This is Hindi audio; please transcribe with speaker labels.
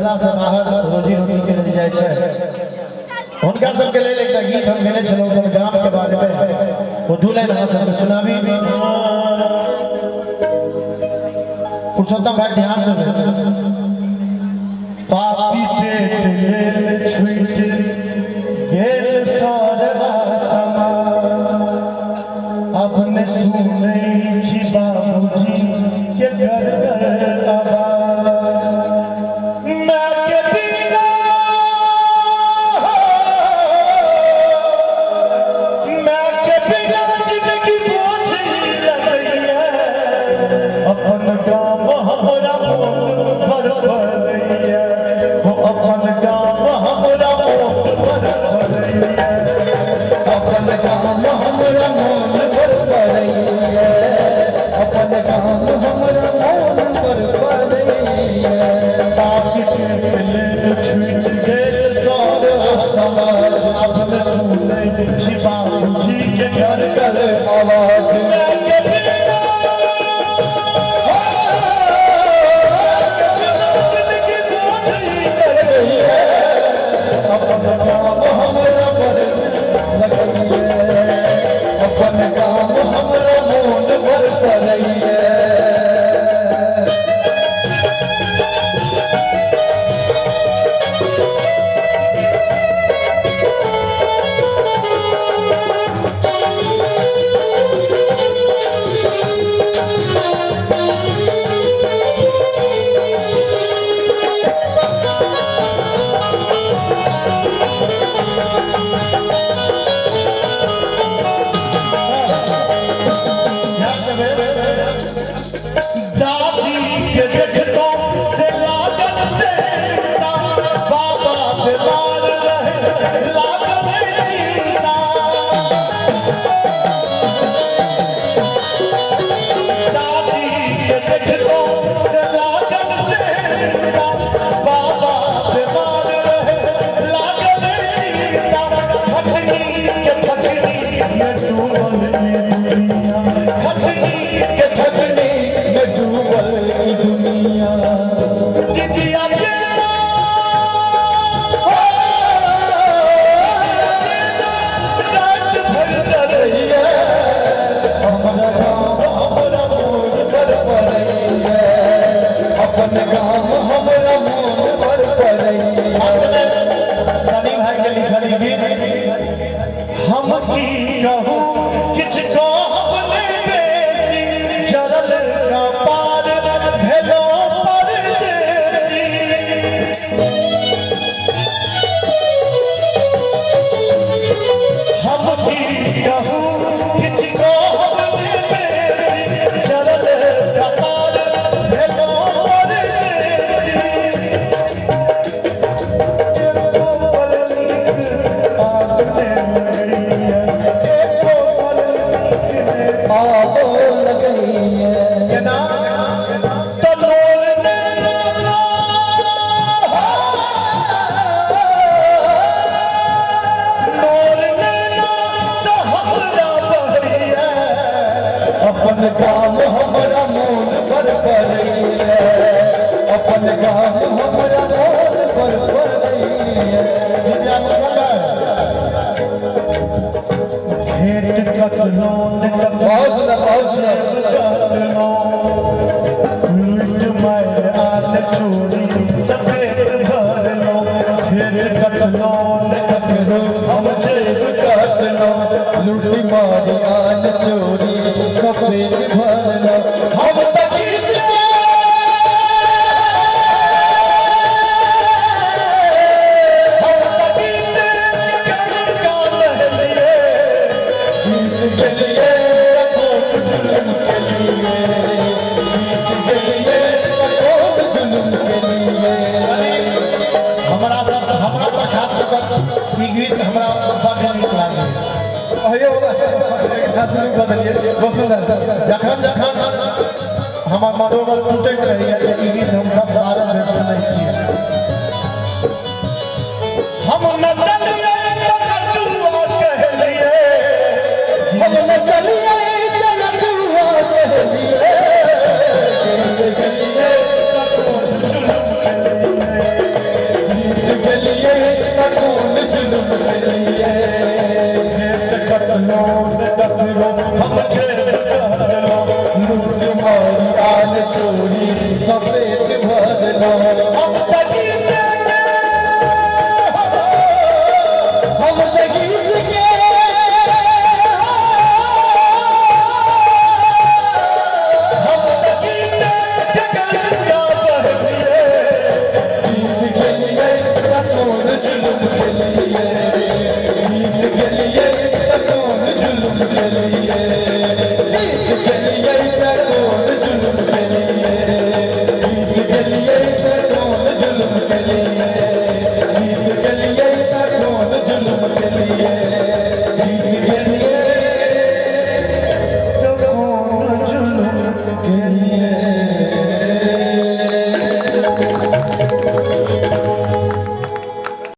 Speaker 1: पर्दा से बाहर रोजी रोटी के लिए जाय छै उनका सब के लिए एक गीत हम गेने छलो अपन गांव के बारे में वो दू लाइन हम सब सुनाबी पुरुषोत्तम भाई ध्यान देबे पापी पेट लेल छुट गेल सरवा समा अपने सुनै छी बाबूजी के घर घर आवाज मैं के बिना जिंदगी बोझ लगैया अपन गाँव हमरा मोन पर भरैया हो अपन गाँव हमरा मोन पर भरैया अपन गाँव हमरा मोन पर भरैया अपन गाँव हमरा मोन पर भरैया बाकी के ले छुट गेल सारे समाज अपने सुनै छी बाबूजी के घर घर आवाज मैं के बिना जिंदगी बोझ लगैया अपन गाँव हमरा पर लगैया अपन गाँव हमरा मोन पर भरैया दादी के देखतो से लागन से बाबा बीमार रहे लागन चिंता दादी के देखतो से लागन से बाबा बीमार रहे लागन चिंता खटनी के खटनी में डूबल दुनिया खटनी के खटनी में डूबल दुनिया दिदिया चेना रात भर चलैया हमरा गाँव हमरा मोन पर भरैया अपन गाँव हमरा मोन पर भरैया सनी भाई के लिखल गीत हम की कहूँ किछ कहब नहीं बेसी जरल का पार भेलो परदेसी हम की कहूँ किछ कहब नहीं बेसी जरल का पार भेलो परदेसी एको पल नीक आपने लगैया एको पल नीक आपो लगैया केना तलोल नैना लोल नैना सा हमरा बहैया अपन गाँव हमरा मोन पर भरैया अपन गाँव हमरा मोन पर भरैया भेंट कखनो न बहुत सुंदर लूट मार आन चोरी सफेद घर लो भेंट कखनो न कखनो हम जेब काट लो लूट मार आन चोरी सफेद घर लो हम गीत हमरा बड़ नीक लागल जखन जखन हमर मनोबल टूटैत रहैया ई गीत हम 10 12 बेर सुनै छी हम न चलिए कलुआ कहलिए हम न चलिए कलुआ कहलिए करो